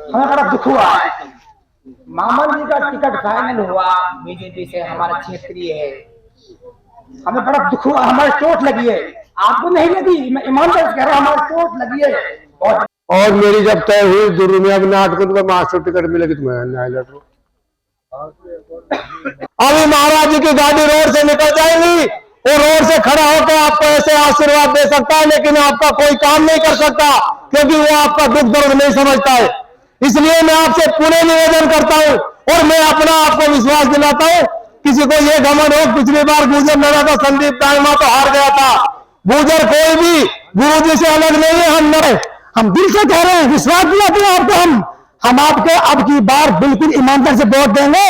हमें बड़ा दुख हुआ है। मामन जी का टिकट फाइनल हुआ बीजेपी से, हमारा क्षेत्रीय है। हमें बड़ा दुख हुआ, हमारे चोट लगी है। आपको नहीं लगी, मैं ईमानदारी से कह रहा हूँ, हमारी चोट लगी है बहुत। और मेरी जब तय हुई दुनिया में नाट को तो मास्टर टिकट मिलेगी तो मैं न्याय लड़ रहा। अभी महाराज जी की गाड़ी रोड से निकल जाएगी, वो रोड से खड़ा होकर आपको ऐसे आशीर्वाद दे सकता है, लेकिन आपका कोई काम नहीं कर सकता, क्योंकि वो आपका दुख दर्द नहीं समझता है। इसलिए मैं आपसे पुनः निवेदन करता हूं और मैं अपना आपको विश्वास दिलाता हूं। किसी को ये घमंड हो, पिछली बार गुजर लड़ा था संदीप दाइमा तो हार गया था। गुजर कोई भी गुरु जी से अलग नहीं है। हम दिल से कह रहे हैं, विश्वास दिलाते हैं आपको। हम आपको अब की बार बिल्कुल ईमानदार से वोट देंगे।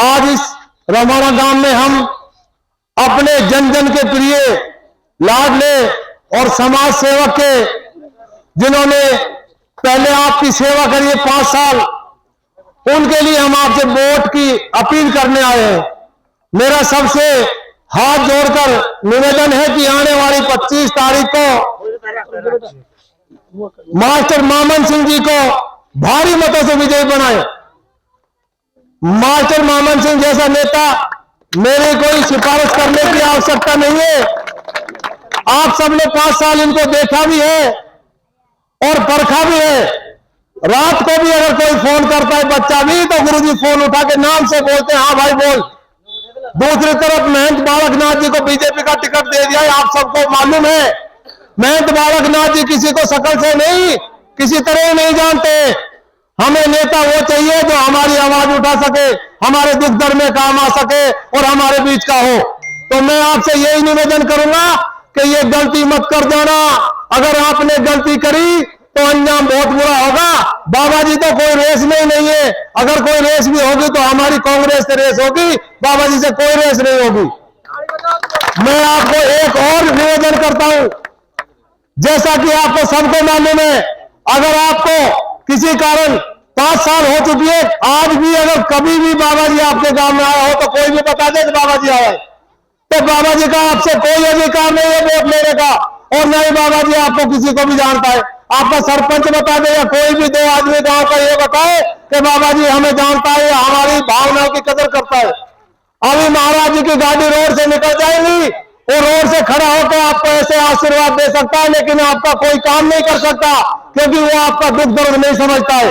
आज इस रमाना गांव में हम अपने जन जन के प्रिय लाडले और समाज सेवक के, जिन्होंने पहले आपकी सेवा करी है 5 साल, उनके लिए हम आपसे वोट की अपील करने आए हैं। मेरा सबसे हाथ जोड़कर निवेदन है कि आने वाली 25 तारीख को मास्टर मामन सिंह जी को भारी मतों से विजयी बनाएं। मास्टर मामन सिंह जैसा नेता मेरे कोई सिफारिश करने की आवश्यकता नहीं है। आप सबने 5 साल इनको देखा भी है और परखा भी है। रात को भी अगर कोई फोन करता है बच्चा भी, तो गुरुजी फोन उठा के नाम से बोलते हैं, हाँ भाई बोल। दूसरी तरफ महंत बालकनाथ जी को बीजेपी का टिकट दे दिया है, आप सबको मालूम है। महंत बालकनाथ जी किसी को शकल से नहीं, किसी तरह नहीं जानते। हमें नेता वो चाहिए जो हमारी आवाज उठा सके, हमारे दुख दर्द में काम आ सके और हमारे बीच का हो। तो मैं आपसे यही निवेदन करूंगा कि ये गलती मत कर देना। अगर आपने गलती करी तो अंजाम बहुत बुरा होगा। बाबा जी तो कोई रेस में ही नहीं है। अगर कोई रेस भी होगी तो हमारी कांग्रेस से रेस होगी, बाबा जी से कोई रेस नहीं होगी। मैं आपको एक और निवेदन करता हूं, जैसा कि आपको सबको मालूम है, अगर आपको किसी कारण 5 साल हो चुकी है, आज भी अगर कभी भी बाबा जी आपके गांव में आया हो तो कोई भी बता दे कि बाबा जी आया है, तो बाबा जी का आपसे कोई अधिकार नहीं है वोट लेने का, और न ही बाबा जी आपको किसी को भी जानता है। आपका सरपंच बता दे या कोई भी 2 आदमी गांव का ये बताए कि बाबा जी हमें जानता है, हमारी भावनाओं की कदर करता है। अभी महाराज जी की गाड़ी रोड से निकल जाएगी, वो रोड से खड़ा होकर आपको ऐसे आशीर्वाद दे सकता है, लेकिन आपका कोई काम नहीं कर सकता, क्योंकि वो आपका दुख दर्द नहीं समझता है।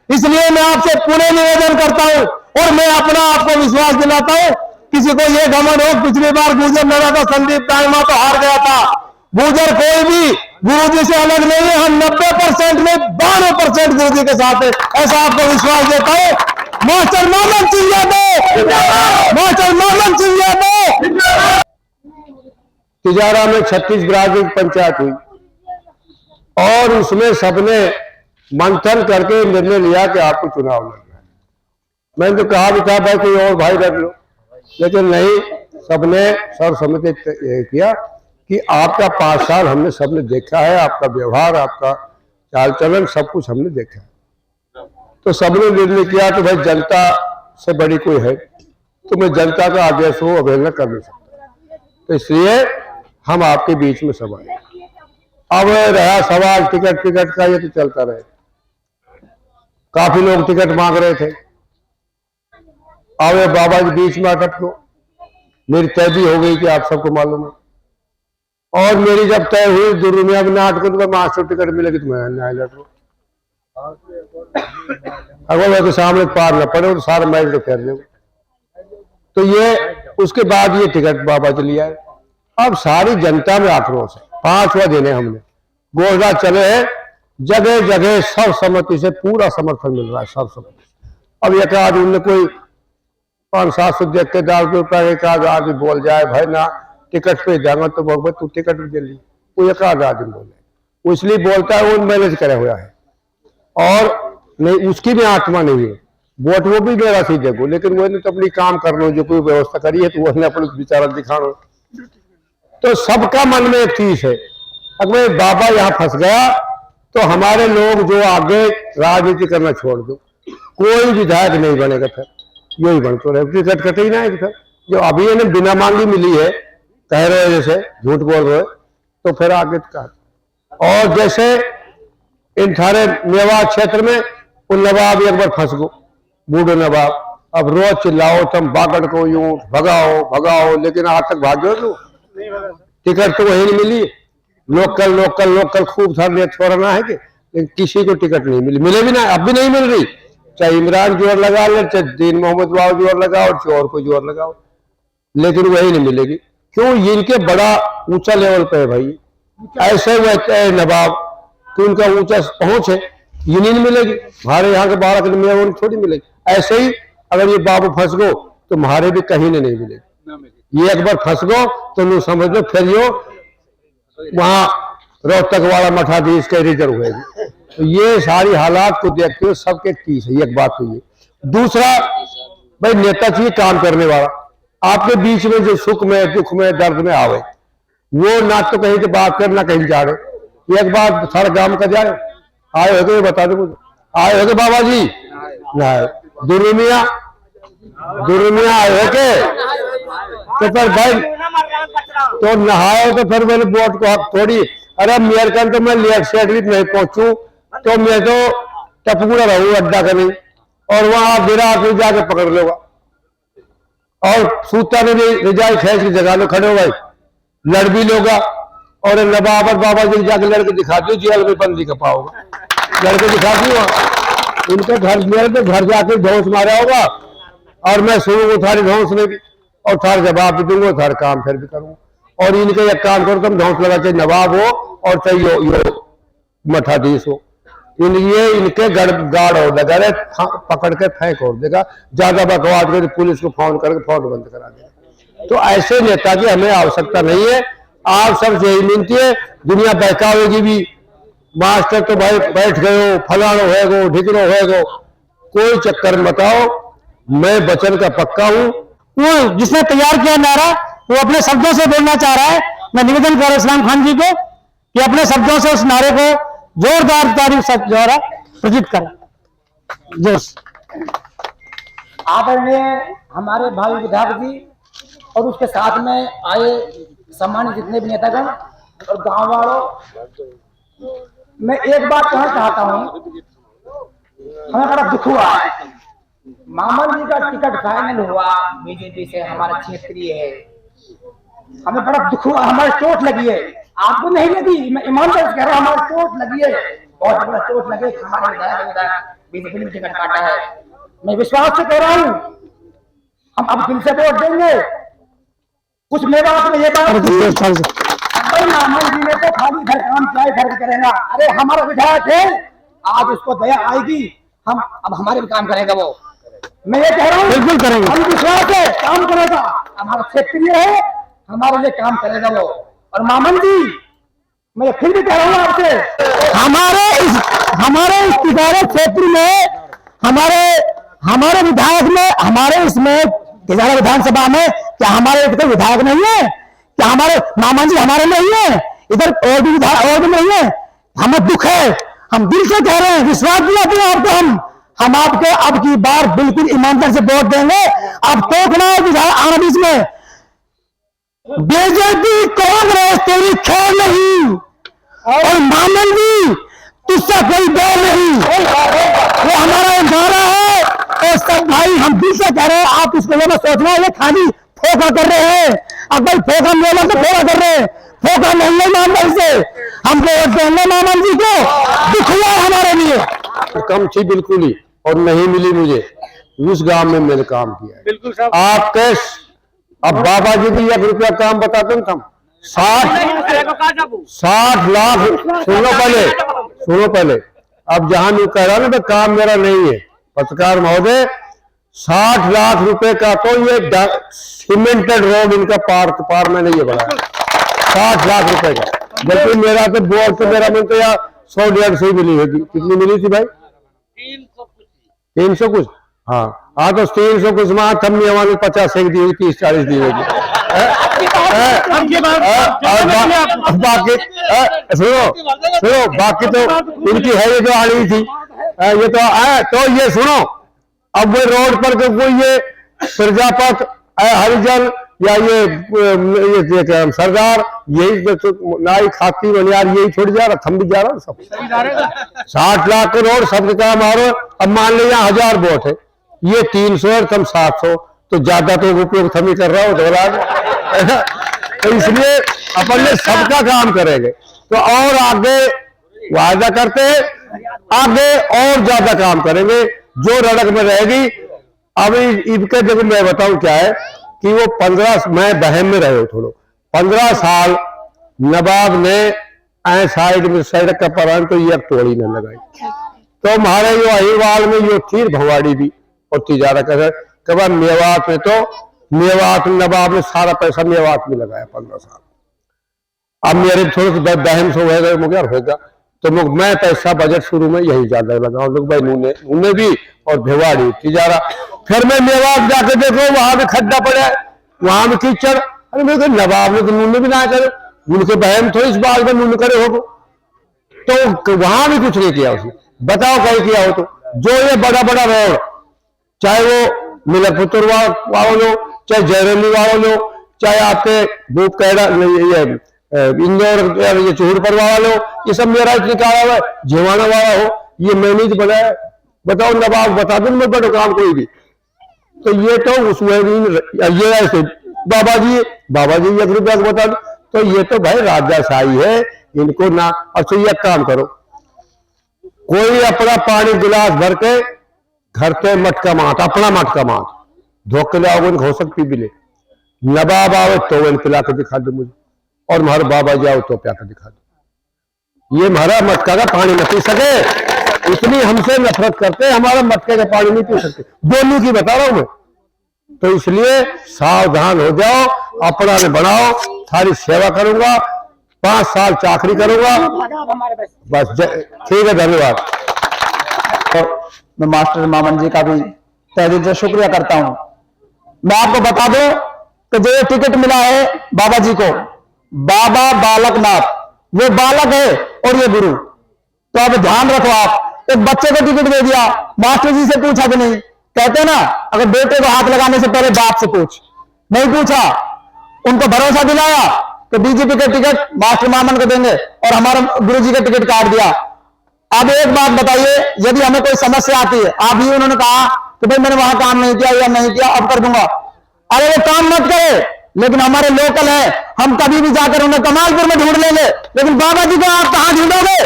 इसलिए मैं आपसे पुनः निवेदन करता हूं और मैं अपना आपको विश्वास दिलाता हूं। किसी को ये घमंड हो, पिछली बार गुजर लड़ा था संदीप दाइमा तो हार गया था। गुजर कोई भी गुरु जी से अलग नहीं है। हम 90% में 92% गुरु जी के साथ है, ऐसा आपको विश्वास देता हूं। मास्टर मामन सिंह यादव, मास्टर मामन सिंह यादव। तिजारा में 36 ग्राम की पंचायत हुई और उसमें सबने मंथन करके निर्णय लिया कि आपको चुनाव लड़ना है। मैंने तो कहा भी था भाई कोई और भाई रख लो, लेकिन नहीं, सबने सर्वसम्मति किया कि आपका 5 साल हमने सबने देखा है, आपका व्यवहार, आपका चाल चलन सब कुछ हमने देखा है। तो सबने निर्णय किया कि भाई जनता से बड़ी कोई है तो मैं जनता का आदेश हो अवहेलना कर नहीं सकता, तो इसलिए हम आपके बीच में सब आए। अब रहा सवाल टिकट का, ये तो चलता रहे। काफी लोग टिकट मांग रहे थे, अब बाबा जी बीच में अटक गो। मेरी तय भी हो गई कि आप सबको मालूम है, और मेरी जब तय हुई दुनिया में नाट को तो मास्टर टिकट मिलेगी तो मैं न्याय लड़ रहा। अगर मैं तो सामने पार न पड़े तो सारा मैच तो फेर ले। तो ये उसके बाद ये टिकट बाबा जी लिया है। अब सारी जनता में आक्रोश है। 5वां दिन है, हमने घोषणा चले हैं, जगह जगह सर्वसम्मति से पूरा समर्थन मिल रहा है, सर्वसम्मति। अब एक आदमी उनने कोई 500-700 देख के डाल के ऊपर एक आदमी बोल जाए भाई ना टिकट पे जाऊंगा तो भाई तू टिकट भी जल्दी, वो एक आदमी बोले, वो इसलिए बोलता है वो मैनेज करे हुआ है। और नहीं, उसकी भी आत्मा नहीं है। वोट वो भी मेरा सी देखो, लेकिन वो ने तो अपनी काम कर लो, जो कोई व्यवस्था करी है तो वो ने अपने विचार दिखा लो। तो सबका मन में एक चीज है, अगर बाबा यहाँ फंस गया तो हमारे लोग जो आगे राजनीति करना छोड़ दो, कोई विधायक नहीं बनेगा, फिर यही बनते रहे, टिकट कटे ही ना है। फिर जो अभी इन्हें बिना मांगी मिली है, कह रहे हो जैसे झूठ बोल रहे हो, तो फिर आगे का। और जैसे इन थारे मेवात क्षेत्र में उन नवाब एक बार फंस गो, बूढ़े नवाब, अब रोज चिल्लाओ तुम बागड़ को यूं भगाओ भगाओ, लेकिन आज तक भागो तो टिकट तो वही नहीं मिली। लोकल लोकल लोकल खूब सारे छोड़ना है कि, लेकिन किसी को टिकट नहीं मिली, मिले भी ना, अब भी नहीं मिल रही। चाहे इमरान जोर लगा ले, चाहे दीन मोहम्मद बाबू जोर लगाओ, चाहे और कोई जोर लगाओ, लेकिन वही नहीं मिलेगी। क्यों? इनके बड़ा ऊंचा लेवल पे है भाई, ऐसे वह नवाब कि उनका ऊंचा पहुंच है, ये नहीं मिलेगी। हमारे यहाँ के बालक में थोड़ी मिलेगी। ऐसे ही अगर ये बाबू फंस गो तो हमारे भी कहीं नहीं मिलेगी। ये एक बार फंस गो तो लो समझ लो फिर यो वहां रोहतक वाला मठाधीश के रिजर्व होगी। तो ये सारी हालात को देखते हुए सबके चीज है, एक बात तो ये। दूसरा भाई नेता चाहिए काम करने वाला, आपके बीच में जो सुख में दुख में दर्द में आवे, वो ना तो कहीं से बात कर ना कहीं जा रहे। एक बार सारे गांव का जाए, आए हो तो बता दो मुझे, आए हो बाबा जी? दुरुमिया आए हो के? तो फिर भाई तो नहाए तो फिर मैंने वोट को हक थोड़ी। अरे मेरे कन तो मैं लेट से नहीं पहुंचू तो मैं तो टपकूड़ा रहूं अड्डा का नहीं, और वहां गिरा आके जाके पकड़ लोगा, और सूता ने भी रिजाई खींच की जगह में खड़े हो भाई, लड़ भी लोगा। और नवाब और बाबा जी जाके लड़के दिखा दो, जेल में बंदी का पाओगा, लड़के दिखा दी वहां उनके घर, मेरे तो घर जाके धौंस मारा होगा, और मैं सुनूंगा थारी धौंस में भी, और थार जवाब भी दूंगा, थार काम फिर भी करूंगा। और इनके एक काम करो तुम, धौंस लगा, चाहे नवाब हो और चाहे यो मठाधीश हो, ये इनके गाड़ हो लगा, पकड़ के फेंक हो देगा। ज्यादा बकवास कर पुलिस को फोन करके फोन बंद करा देगा। तो ऐसे नेता की हमें आवश्यकता नहीं है। आप सब यही मिलती है, दुनिया बहकावेगी भी, मास्टर तो भाई बैठ गए हो, फलानो है गो, ढिकनो है गो, कोई चक्कर बताओ, मैं वचन का पक्का हूँ। वो जिसने तैयार किया नारा वो अपने शब्दों से बोलना चाह रहा है। मैं निवेदन कर रहा हूं इस्लाम खान जी को कि अपने शब्दों से उस नारे को जोरदार तारीफ से द्वारा प्रजित करें। जोर आदरणीय हमारे भाई विधायक जी और उसके साथ में आए सम्मानित जितने भी नेतागण और गांव वालों, मैं एक बात कहना चाहता हूं, हमें बड़ा दुख हुआ है। मामन जी का टिकट फाइनल हुआ बीजेपी से, हमारा क्षेत्रीय है, हमें बड़ा दुख हुआ, हमारी चोट लगी है। आपको नहीं लगी, मैं ईमानदारी से कह रहा हूं, हमारी चोट लगी है, बहुत बड़ा चोट लगे। हमारे विधायक बीजेपी ने टिकट काटा है, मैं विश्वास से कह रहा हूं हम अब दिल से वोट देंगे। कुछ मेवात में ये बात मामन जी ने तो खाली घर काम क्या घर करेगा, अरे हमारा विधायक है, आज उसको दया आएगी, हम अब हमारे भी काम करेगा वो, मैं ये कह रहा हूँ बिल्कुल करेंगे, हम विश्वास है काम करेगा, हमारा क्षेत्रीय है, हमारे लिए काम करेगा वो। और मामन जी मैं फिर भी कह रहा हूँ आपसे, हमारे इस तिजारे क्षेत्र में हमारे विधायक में, हमारे इसमें तिजारा विधानसभा में क्या हमारे इधर विधायक नहीं है? क्या हमारे मामन जी हमारे नहीं है? इधर और भी विधायक और भी नहीं है? हमें दुख है, हम दिल से कह रहे हैं, विश्वास दिलाते हैं आपको, हम आपको अब की बार बिल्कुल ईमानदार से वोट देंगे। अब टोकना है विधायक आना बीच में, बीजेपी कांग्रेस तेरी खैर नहीं, और मामन जी तुझसे कोई डर नहीं, वो हमारा नारा है। और सब भाई हम दिल से कह रहे हैं, आप इसको लेना सोचना है, ये खाली फोका कर रहे हैं। अब भाई फोका मेला तो फोका कर रहे हैं, फोका नहीं है मामन से, हमको वोट देंगे मामन जी को, दुख हुआ हमारे लिए। कम थी बिल्कुल ही, और नहीं मिली मुझे, उस गांव में मैंने काम किया है। बिल्कुल साहब, आप कैश अब बाबा जी भी 1 रुपया काम बताते थे, 60 लाख, सुनो पहले, अब जहां मैं कह रहा ना तो काम मेरा नहीं है, पत्रकार महोदय, 60 लाख रुपए का तो ये सीमेंटेड रोड इनका पार में नहीं है बना, 60 लाख रुपए का, जबकि मेरा तो बोर्ड तो मेरा मन तो यार 100-150 ही मिली होगी। कितनी मिली थी भाई? 300 कुछ। हाँ तो 300 कुछ में थम्मी हमारे 50 एक दी होगी, 30-40 दी होगी। बाकी सुनो बाकी तो इनकी है ये जो आ रही थी ये तो ये सुनो, अब वो रोड पर कोई ये प्रजापत हरिजन या ये सरदार यही तो नाई खाती बनियार यही छोड़ जा रहा, थम भी जा रहा सब 60 लाख करोड़ सबके काम आ रहे। अब मान लीजिए 1000 वोट है, ये 300 और तुम 700, तो ज्यादा तो उपयोग थम ही कर रहा हो तो इसलिए अपन ने सबका काम करेंगे तो और आगे वायदा करते हैं, आगे और ज्यादा काम करेंगे जो रड़क में रहेगी। अभी इनके देखो मैं बताऊं क्या है कि वो 15 मैं बहम में रहे थोड़ा 15 साल नवाब ने साइड में सड़क का परान तो ये टोड़ी न लगाई, तो हमारे जो अहिवाल में ये थी भवाड़ी भी और तिजारा कर मेवात में तो मेवात नवाब ने सारा पैसा मेवात में लगाया 15 साल। अब मेरे थोड़े से बहन से होगा तो मैं पैसा बजट शुरू में यही ज्यादा लगाऊं लोग भाई नूने भी और भिवाड़ी तिजारा। फिर मैं मेवात जाके देखो वहां भी खड्डा पड़ा है, वहां भी कीचड़। अरे मेरे नवाब ने तो नूने भी ना करे, उनके बहन थोड़ी इस बात में नून करे हो तो वहां भी कुछ नहीं किया उसने। बताओ कहीं किया हो तो जो ये बड़ा बड़ा रोड चाहे वो मिलकपुर वालों लो, चाहे जयरली वालों लो, चाहे आपके भूप कैडा इंदौर ये चूड़पर वाला लो, ये सब मेरा निकाला हुआ है, झिवाना वाला हो ये मैंने ही बनाया। बताओ नवाब बता दो मैं बड़ा काम कोई भी तो ये तो उसमें ये ऐसे बाबा जी 1 रुपया बता दो तो ये तो भाई राजाशाही है इनको ना। अच्छा ये काम करो, कोई अपना पानी गिलास भर के घर के मटका मात अपना मटका मात धोख के लाओगे हो सकती भी ले, नवाब आओ तो इन पिला के दिखा दो मुझे और हमारे बाबा जाओ तो प्या के दिखा दो। ये हमारा मटका का पानी न पी सके, इतनी हमसे नफरत करते हमारा मटके का पानी नहीं पी सकते, दोनों की बता रहा हूं मैं। तो इसलिए सावधान हो जाओ, अपना ने बनाओ, सारी सेवा करूंगा, 5 साल चाकरी करूंगा बस। ठीक है धन्यवाद। तो मैं मास्टर मामन जी का भी तहे दिल से शुक्रिया करता हूं। मैं आपको बता दूं कि जो ये टिकट मिला है बाबा जी को, बाबा बालकनाथ, वो बालक है और ये गुरु। तो अब ध्यान रखो, आप एक बच्चे को टिकट दे दिया, मास्टर जी से पूछा कि नहीं, कहते ना अगर बेटे को हाथ लगाने से पहले बाप से पूछ, नहीं पूछा, उनको भरोसा दिलाया कि बीजेपी का टिकट मास्टर मामन को देंगे और हमारे गुरु जी का टिकट काट दिया। अब एक बात बताइए, यदि हमें कोई समस्या आती है, आप ही उन्होंने कहा कि भाई मैंने वहां काम नहीं किया या नहीं किया अब कर दूंगा, अरे वो काम मत करे, लेकिन हमारे लोकल है, हम कभी भी जाकर उन्हें कमालपुर में ढूंढ लेंगे, लेकिन बाबा जी को आप कहां ढूंढोगे?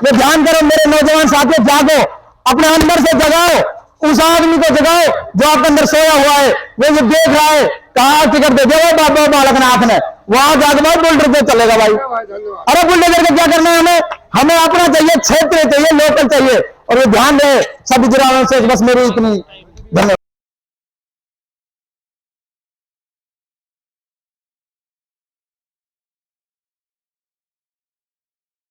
ये ध्यान करो मेरे नौजवान साथियों, जागो, अपने अंदर से जगाओ, उस आदमी को जगाओ जो आपके अंदर सोया हुआ है, वो जो देख रहा है कहा टिकट दे दिया बाबा बालकनाथ ने, वहां जाकर भाई बुलडोजर से चलेगा भाई। अरे बुलडोजर का क्या करना है हमें अपना चाहिए, क्षेत्र चाहिए, लोकल चाहिए। और ये ध्यान रहे सभी जिला से, बस मेरी इतनी धन्यवाद।